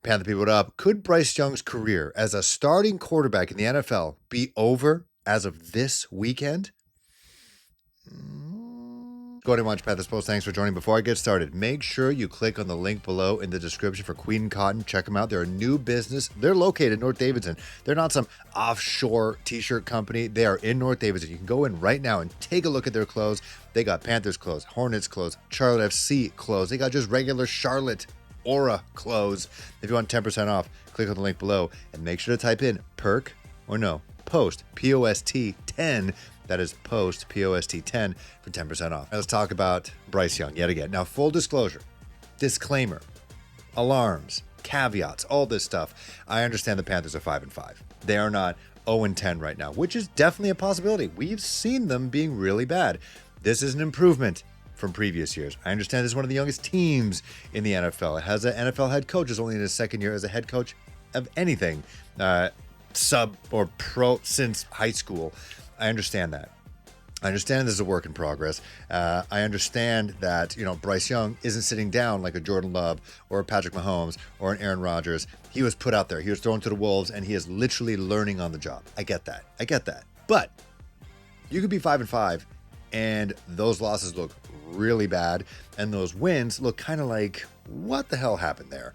Panther people, what up? Could Bryce Young's career as a starting quarterback in the NFL be over as of this weekend? Go ahead and watch Panthers Post. Thanks for joining. Before I get started, make sure you click on the link below in the description for Queen Cotton. Check them out. They're a new business. They're located in North Davidson. They're not some offshore t-shirt company. They are in North Davidson. You can go in right now and take a look at their clothes. They got Panthers clothes, Hornets clothes, Charlotte FC clothes. They got just regular Charlotte Aura clothes. If you want 10% off, click on the link below and make sure to type in POST, POST 10. That is POST 10 for 10% off. Now let's talk about Bryce Young yet again. Now, full disclosure, disclaimer, alarms, caveats, all this stuff. I understand the Panthers are 5-5. They are not 0-10 right now, which is definitely a possibility. We've seen them being really bad. This is an improvement from previous years. I understand this is one of the youngest teams in the NFL. It has an NFL head coach who's only in his second year as a head coach of anything, sub or pro since high school. I understand that. I understand this is a work in progress. I understand that, Bryce Young isn't sitting down like a Jordan Love or a Patrick Mahomes or an Aaron Rodgers. He was put out there. He was thrown to the wolves, and he is literally learning on the job. I get that. But you could be 5-5, and those losses look really bad, and those wins look kind of like, what the hell happened there?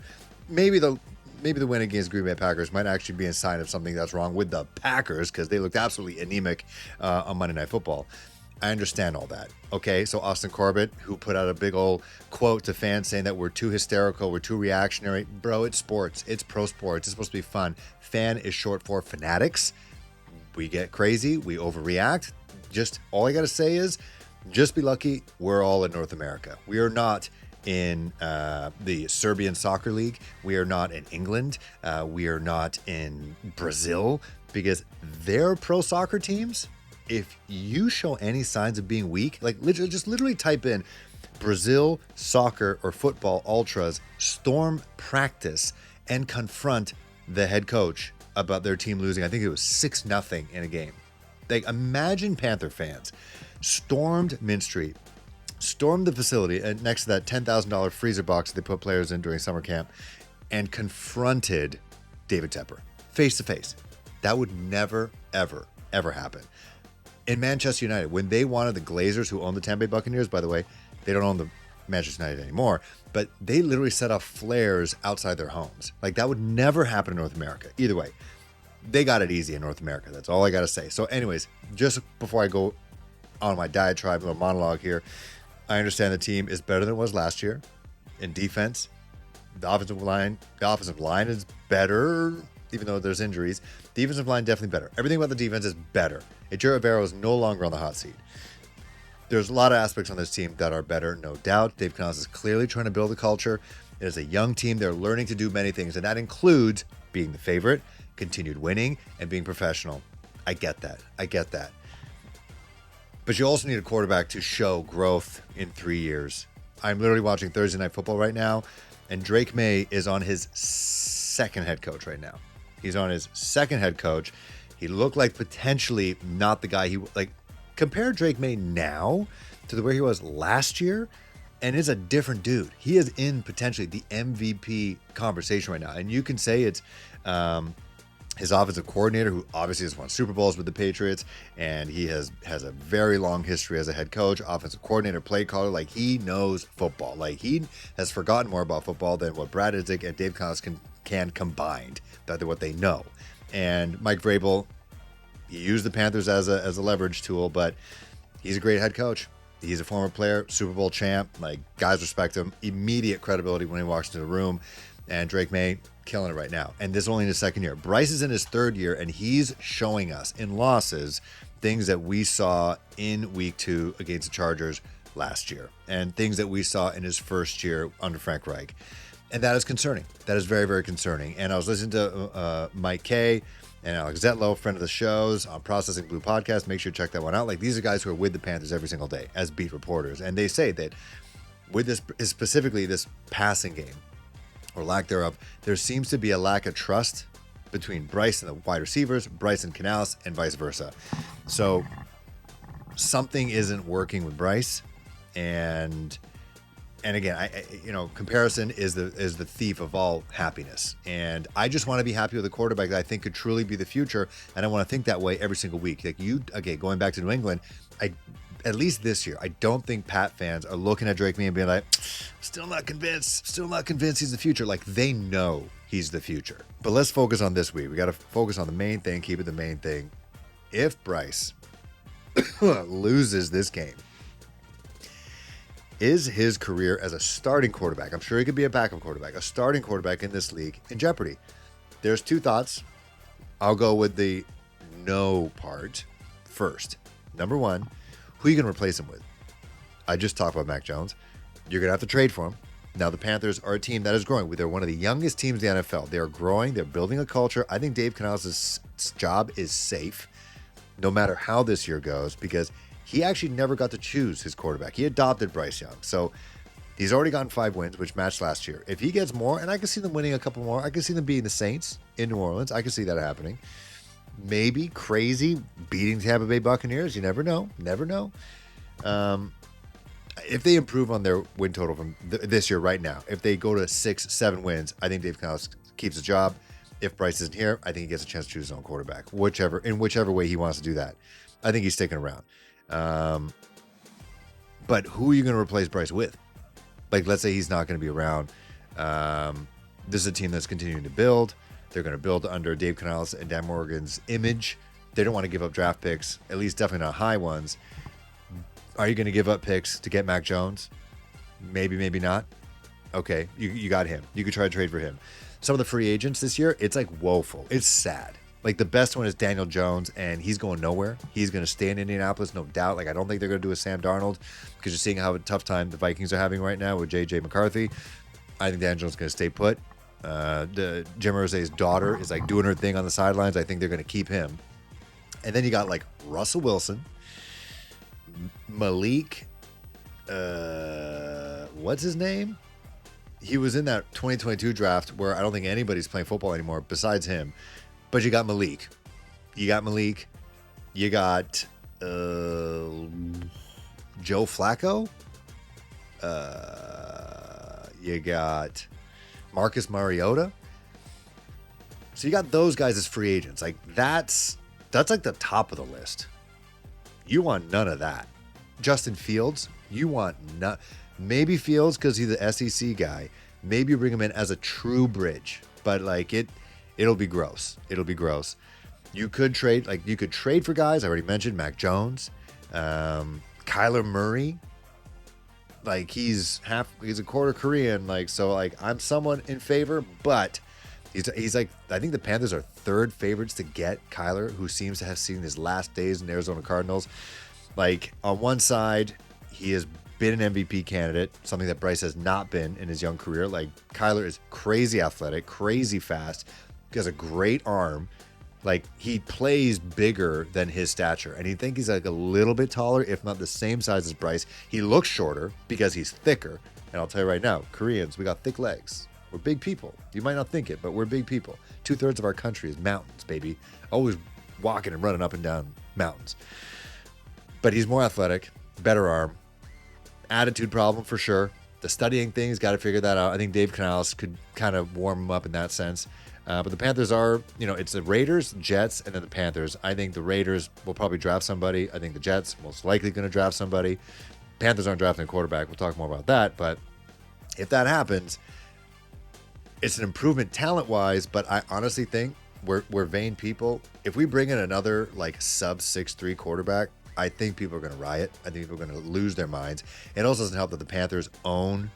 Maybe the win against Green Bay Packers might actually be a sign of something that's wrong with the Packers, because they looked absolutely anemic on Monday Night Football. I understand all that. Okay, so Austin Corbett, who put out a big old quote to fans saying that we're too hysterical, we're too reactionary. Bro, it's sports. It's pro sports. It's supposed to be fun. Fan is short for fanatics. We get crazy. We overreact. Just all I got to say is just be lucky we're all in North America. We are not in the Serbian Soccer League. We are not in England. We are not in Brazil, because their pro soccer teams, if you show any signs of being weak, like literally type in Brazil soccer or football ultras storm practice and confront the head coach about their team losing. I think it was 6-0 in a game. Like, imagine Panther fans stormed Mint Street, stormed the facility next to that $10,000 freezer box that they put players in during summer camp, and confronted David Tepper face to face. That would never, ever, ever happen. In Manchester United, when they wanted the Glazers, who own the Tampa Bay Buccaneers, by the way, they don't own the Manchester United anymore, but they literally set off flares outside their homes. Like, that would never happen in North America. Either way, they got it easy in North America. That's all I got to say. So anyways, just before I go on my diatribe or monologue here, I understand the team is better than it was last year in defense. The offensive line is better, even though there's injuries. The defensive line definitely better. Everything about the defense is better. Ejiro Evero is no longer on the hot seat. There's a lot of aspects on this team that are better, no doubt. Dave Canales is clearly trying to build a culture. It is a young team. They're learning to do many things, and that includes being the favorite, continued winning, and being professional. I get that. But you also need a quarterback to show growth in 3 years. I'm literally watching Thursday Night Football right now, and Drake May is on his second head coach right now. He's on his second head coach. He looked like potentially not the guy compare Drake May now to where he was last year, and is a different dude. He is in potentially the MVP conversation right now. And you can say it's his offensive coordinator, who obviously has won Super Bowls with the Patriots, and he has a very long history as a head coach, offensive coordinator, play caller. Like, he knows football. Like, he has forgotten more about football than what Brad Idzik and Dave Canales can combined. That's what they know. And Mike Vrabel, he used the Panthers as a leverage tool, but he's a great head coach. He's a former player, Super Bowl champ. Like, guys respect him. Immediate credibility when he walks into the room. And Drake May, killing it right now. And this is only in his second year. Bryce is in his third year, and he's showing us in losses things that we saw in week 2 against the Chargers last year, and things that we saw in his first year under Frank Reich. And that is concerning. That is very, very concerning. And I was listening to Mike Kay and Alex Zetlow, friend of the shows, on Processing Blue podcast. Make sure you check that one out. Like, these are guys who are with the Panthers every single day as beat reporters. And they say that with this, specifically this passing game, or lack thereof, there seems to be a lack of trust between Bryce and the wide receivers, Bryce and Canales, and vice versa. So something isn't working with Bryce, and And again, comparison is the thief of all happiness. And I just want to be happy with a quarterback that I think could truly be the future. And I want to think that way every single week. Going back to New England, at least this year, I don't think Pat fans are looking at Drake May and being like, still not convinced he's the future. Like, they know he's the future. But let's focus on this week. We got to focus on the main thing, keep it the main thing. If Bryce loses this game, is his career as a starting quarterback, I'm sure he could be a backup quarterback, a starting quarterback in this league, in jeopardy? There's two thoughts. I'll go with the no part first. Number one, who are you going to replace him with? I just talked about Mac Jones. You're going to have to trade for him. Now, the Panthers are a team that is growing. They're one of the youngest teams in the NFL. They are growing. They're building a culture. I think Dave Canales' job is safe, no matter how this year goes, because he actually never got to choose his quarterback. He adopted Bryce Young. So he's already gotten 5 wins, which matched last year. If he gets more, and I can see them winning a couple more, I can see them beating the Saints in New Orleans. I can see that happening. Maybe crazy beating Tampa Bay Buccaneers. You never know. Never know. If they improve on their win total from this year right now, if they go to 6-7 wins, I think Dave Canales keeps his job. If Bryce isn't here, I think he gets a chance to choose his own quarterback, in whichever way he wants to do that. I think he's sticking around. But who are you going to replace Bryce with? Like, let's say he's not going to be around. This is a team that's continuing to build. They're going to build under Dave Canales and Dan Morgan's image. They don't want to give up draft picks, at least definitely not high ones. Are you going to give up picks to get Mac Jones? Maybe, maybe not. Okay, you got him. You could try to trade for him. Some of the free agents this year, it's like woeful. It's sad. Like, the best one is Daniel Jones, and he's going nowhere. He's going to stay in Indianapolis, no doubt. Like, I don't think they're going to do a Sam Darnold, because you're seeing how a tough time the Vikings are having right now with J.J. McCarthy. I think Daniel Jones is going to stay put. Jim Irsay's daughter is like doing her thing on the sidelines. I think they're going to keep him. And then you got like Russell Wilson, Malik, what's his name? He was in that 2022 draft where I don't think anybody's playing football anymore besides him. But you got Malik. You got Joe Flacco. You got Marcus Mariota. So you got those guys as free agents. Like, that's like the top of the list. You want none of that. Justin Fields, you want none. Maybe Fields because he's the SEC guy. Maybe you bring him in as a true bridge. But like it'll be gross. It'll be gross. You could trade for guys. I already mentioned Mac Jones, Kyler Murray. Like, he's a quarter Korean. Like, so like I'm somewhat in favor, but he's like, I think the Panthers are third favorites to get Kyler, who seems to have seen his last days in the Arizona Cardinals. Like, on one side, he has been an MVP candidate, something that Bryce has not been in his young career. Like, Kyler is crazy athletic, crazy fast. He has a great arm. Like, he plays bigger than his stature. And you think he's like a little bit taller, if not the same size as Bryce. He looks shorter because he's thicker. And I'll tell you right now, Koreans, we got thick legs. We're big people. You might not think it, but we're big people. 2/3 of our country is mountains, baby. Always walking and running up and down mountains. But he's more athletic, better arm. Attitude problem for sure. The studying thing, he's got to figure that out. I think Dave Canales could kind of warm him up in that sense. But the Panthers are, it's the Raiders, Jets, and then the Panthers. I think the Raiders will probably draft somebody. I think the Jets most likely going to draft somebody. Panthers aren't drafting a quarterback. We'll talk more about that. But if that happens, it's an improvement talent-wise. But I honestly think we're vain people. If we bring in another like sub 6'3" quarterback, I think people are going to riot. I think people are going to lose their minds. It also doesn't help that the Panthers own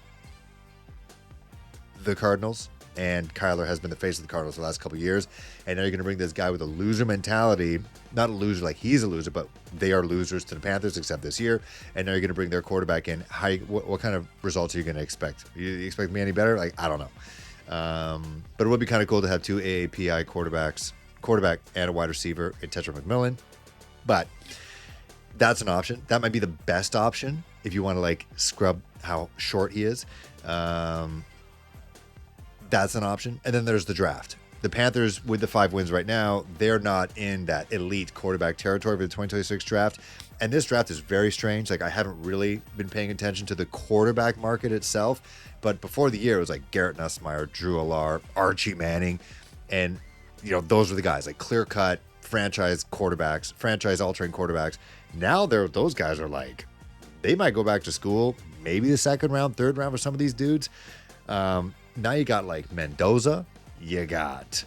the Cardinals. And Kyler has been the face of the Cardinals the last couple of years. And now you're going to bring this guy with a loser mentality. Not a loser like he's a loser, but they are losers to the Panthers, except this year. And now you're going to bring their quarterback in. What kind of results are you going to expect? You expect me any better? Like, I don't know. But it would be kind of cool to have two AAPI quarterback and a wide receiver in Tetra McMillan. But that's an option. That might be the best option if you want to like scrub how short he is. That's an option. And then there's the draft. The Panthers, with the 5 wins right now, they're not in that elite quarterback territory for the 2026 draft. And this draft is very strange. Like, I haven't really been paying attention to the quarterback market itself. But before the year, it was like Garrett Nussmeier, Drew Allar, Archie Manning. And, those were the guys, like clear-cut franchise quarterbacks, franchise-altering quarterbacks. Now those guys are like, they might go back to school, maybe the second round, third round for some of these dudes. Now you got like Mendoza. You got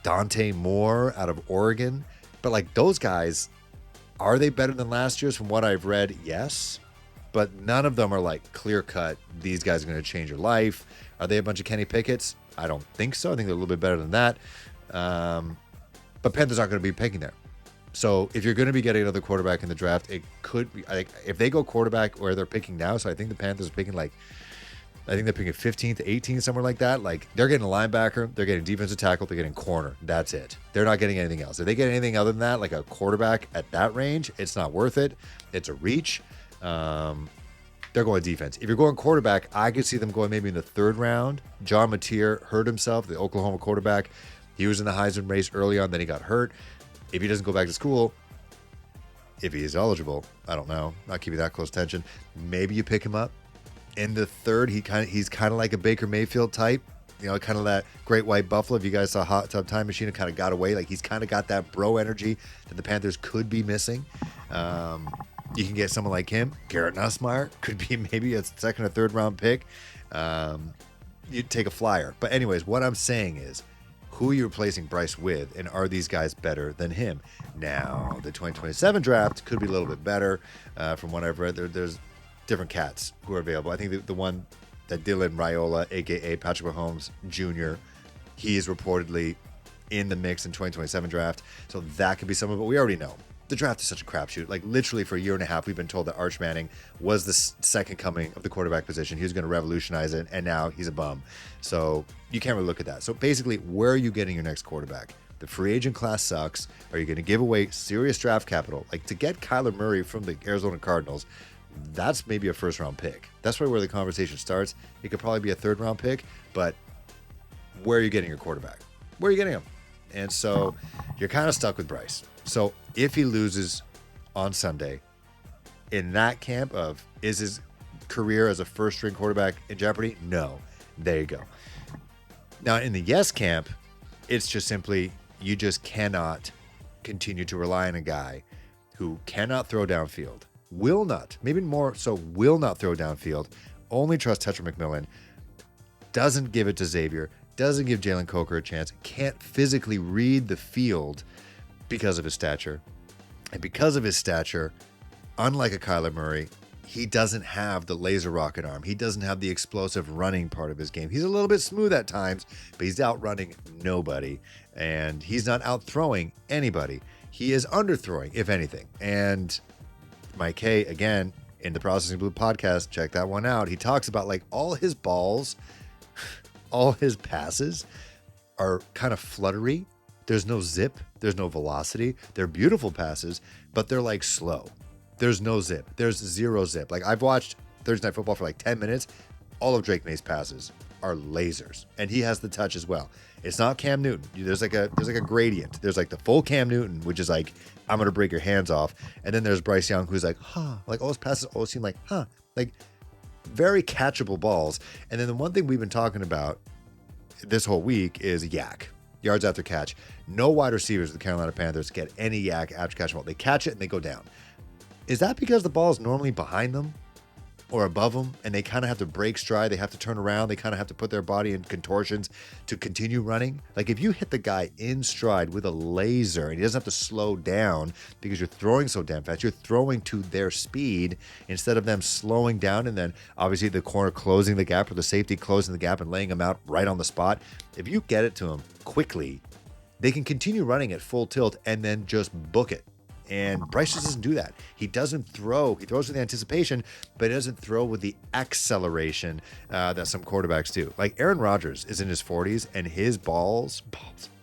Dante Moore out of Oregon. But like those guys, are they better than last year's? From what I've read, yes. But none of them are like clear-cut, these guys are going to change your life. Are they a bunch of Kenny Pickett's? I don't think so. I think they're a little bit better than that. But Panthers aren't going to be picking there. So if you're going to be getting another quarterback in the draft, it could be, if they go quarterback where they're picking now, so I think the Panthers are picking they're picking 15th, 18th, somewhere like that. Like, they're getting a linebacker, they're getting defensive tackle, they're getting corner. That's it. They're not getting anything else. If they get anything other than that, like a quarterback at that range, it's not worth it. It's a reach. They're going defense. If you're going quarterback, I could see them going maybe in the third round. John Mateer hurt himself, the Oklahoma quarterback. He was in the Heisman race early on, then he got hurt. If he doesn't go back to school, if he is eligible, I don't know. Not keeping that close attention. Maybe you pick him up in the third. He's kind of like a Baker Mayfield type, kind of that Great White Buffalo. If you guys saw Hot Tub Time Machine, it kind of got away. Like, he's kind of got that bro energy that the Panthers could be missing. You can get someone like him. Garrett Nussmeier could be maybe a second or third round pick. You'd take a flyer. But anyways, what I'm saying is, who are you replacing Bryce with, and are these guys better than him? Now, the 2027 draft could be a little bit better. From what I've read, there's different cats who are available. I think the one that Dylan Raiola, a.k.a. Patrick Mahomes Jr., he is reportedly in the mix in 2027 draft. So that could be someone, but we already know. The draft is such a crapshoot. Like, literally for a year and a half, we've been told that Arch Manning was the second coming of the quarterback position. He was going to revolutionize it, and now he's a bum. So you can't really look at that. So basically, where are you getting your next quarterback? The free agent class sucks. Are you going to give away serious draft capital? Like, to get Kyler Murray from the Arizona Cardinals, that's maybe a first-round pick. That's probably where the conversation starts. It could probably be a third-round pick, but where are you getting your quarterback? Where are you getting him? And so you're kind of stuck with Bryce. So if he loses on Sunday, in that camp of, is his career as a first-string quarterback in jeopardy? No. There you go. Now, in the yes camp, it's just simply, you just cannot continue to rely on a guy who cannot throw downfield, will not throw downfield, only trust Tetra McMillan, doesn't give it to Xavier, doesn't give Jalen Coker a chance, can't physically read the field because of his stature. And because of his stature, unlike a Kyler Murray, he doesn't have the laser rocket arm. He doesn't have the explosive running part of his game. He's a little bit smooth at times, but he's outrunning nobody. And he's not out throwing anybody. He is underthrowing, if anything. And Mike K, again, in the Processing Blue podcast, check that one out. He talks about like all his balls, all his passes are kind of fluttery. There's no zip. There's no velocity. They're beautiful passes, but they're like slow. There's no zip. There's zero zip. Like, I've watched Thursday Night Football for like 10 minutes. All of Drake May's passes are lasers, and he has the touch as well. It's not Cam Newton. There's like a gradient. There's like the full Cam Newton, which is like, I'm going to break your hands off. And then there's Bryce Young, who's like, like all his passes always seem like, like very catchable balls. And then the one thing we've been talking about this whole week is yak. Yards after catch. No wide receivers of the Carolina Panthers get any yak after catch ball. They catch it and they go down. Is that because the ball is normally behind them or above them and they kind of have to break stride? They have to turn around. They kind of have to put their body in contortions to continue running. Like, if you hit the guy in stride with a laser and he doesn't have to slow down because you're throwing so damn fast, you're throwing to their speed instead of them slowing down and then obviously the corner closing the gap or the safety closing the gap and laying them out right on the spot. If you get it to them quickly, they can continue running at full tilt and then just book it. And Bryce just doesn't do that. He doesn't throw. He throws with the anticipation, but he doesn't throw with the acceleration that some quarterbacks do. Like, Aaron Rodgers is in his 40s, and his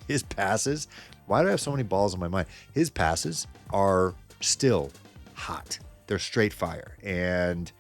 his passes, why do I have so many balls in my mind? His passes are still hot. They're straight fire. And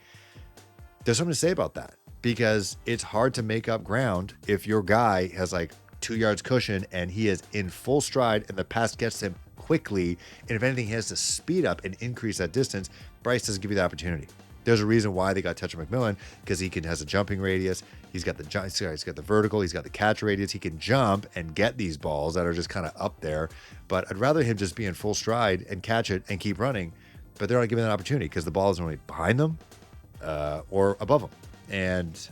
there's something to say about that, because it's hard to make up ground if your guy has like 2 yards cushion, and he is in full stride, and the pass gets him quickly. And if anything, he has to speed up and increase that distance. Bryce doesn't give you the opportunity. There's a reason why they got Tetra McMillan, because has a jumping radius. He's got the vertical. He's got the catch radius. He can jump and get these balls that are just kind of up there. But I'd rather him just be in full stride and catch it and keep running. But they're not giving that opportunity because the ball is only behind them or above them. And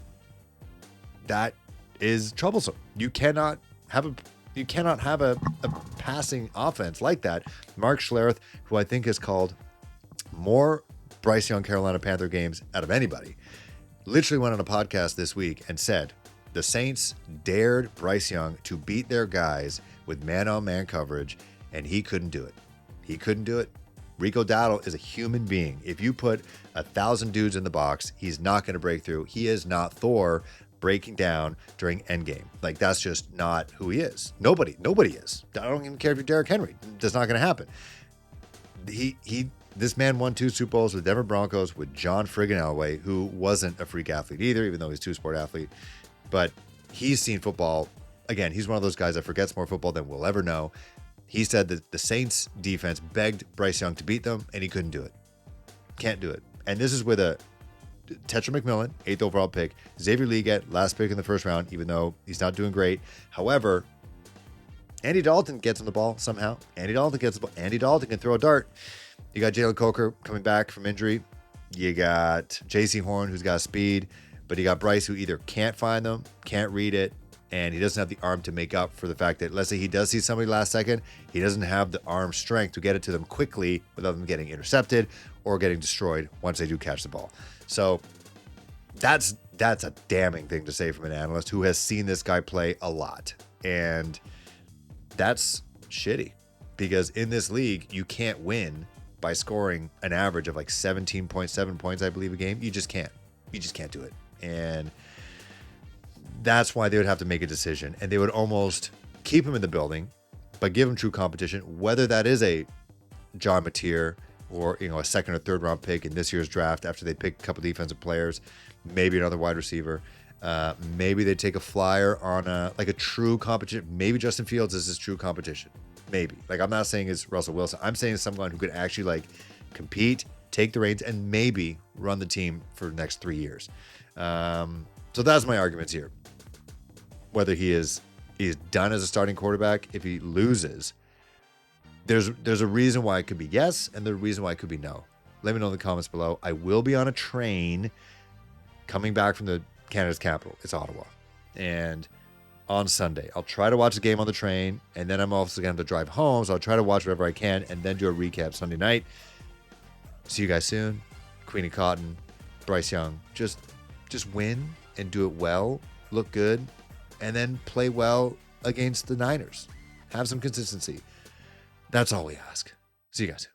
that is troublesome. You cannot have a passing offense like that. Mark Schlereth, who I think has called more Bryce Young Carolina Panther games out of anybody, literally went on a podcast this week and said the Saints dared Bryce Young to beat their guys with man-on-man coverage, and he couldn't do it. He couldn't do it. Rico Dowdle is a human being. If you put 1,000 dudes in the box, he's not going to break through. He is not Thor breaking down during endgame. Like, that's just not who he is. Nobody is. I don't even care if you're Derrick Henry. That's not going to happen. This man won 2 Super Bowls with Denver Broncos with John friggin' Elway, who wasn't a freak athlete either, even though he's a 2-sport athlete. But he's seen football. Again, he's one of those guys that forgets more football than we'll ever know. He said that the Saints defense begged Bryce Young to beat them, and he couldn't do it. Can't do it. And this is with a Tetra McMillan, 8th overall pick, Xavier Legette, last pick in the first round, even though he's not doing great. However, Andy Dalton gets on the ball somehow. Andy Dalton can throw a dart. You got Jalen Coker coming back from injury. You got J.C. Horn, who's got speed, but you got Bryce, who either can't find them, can't read it, and he doesn't have the arm to make up for the fact that, let's say he does see somebody last second, he doesn't have the arm strength to get it to them quickly without them getting intercepted or getting destroyed once they do catch the ball. So that's a damning thing to say from an analyst who has seen this guy play a lot. And that's shitty, because in this league, you can't win by scoring an average of like 17.7 points, I believe, a game. You just can't. You just can't do it. And that's why they would have to make a decision. And they would almost keep him in the building, but give him true competition, whether that is a John Mateer or, a 2nd or 3rd round pick in this year's draft after they pick a couple defensive players, maybe another wide receiver. Maybe they take a flyer on a true competition. Maybe Justin Fields is his true competition. Maybe. I'm not saying it's Russell Wilson. I'm saying it's someone who could actually compete, take the reins, and maybe run the team for the next 3 years. So that's my arguments here. Whether he is done as a starting quarterback, if he loses, there's a reason why it could be yes, and there's a reason why it could be no. Let me know in the comments below. I will be on a train coming back from Canada's capital. It's Ottawa. And on Sunday, I'll try to watch the game on the train, and then I'm also going to have to drive home, so I'll try to watch whatever I can and then do a recap Sunday night. See you guys soon. Queen of Cotton, Bryce Young. Just win and do it well, look good, and then play well against the Niners. Have some consistency. That's all we ask. See you guys soon.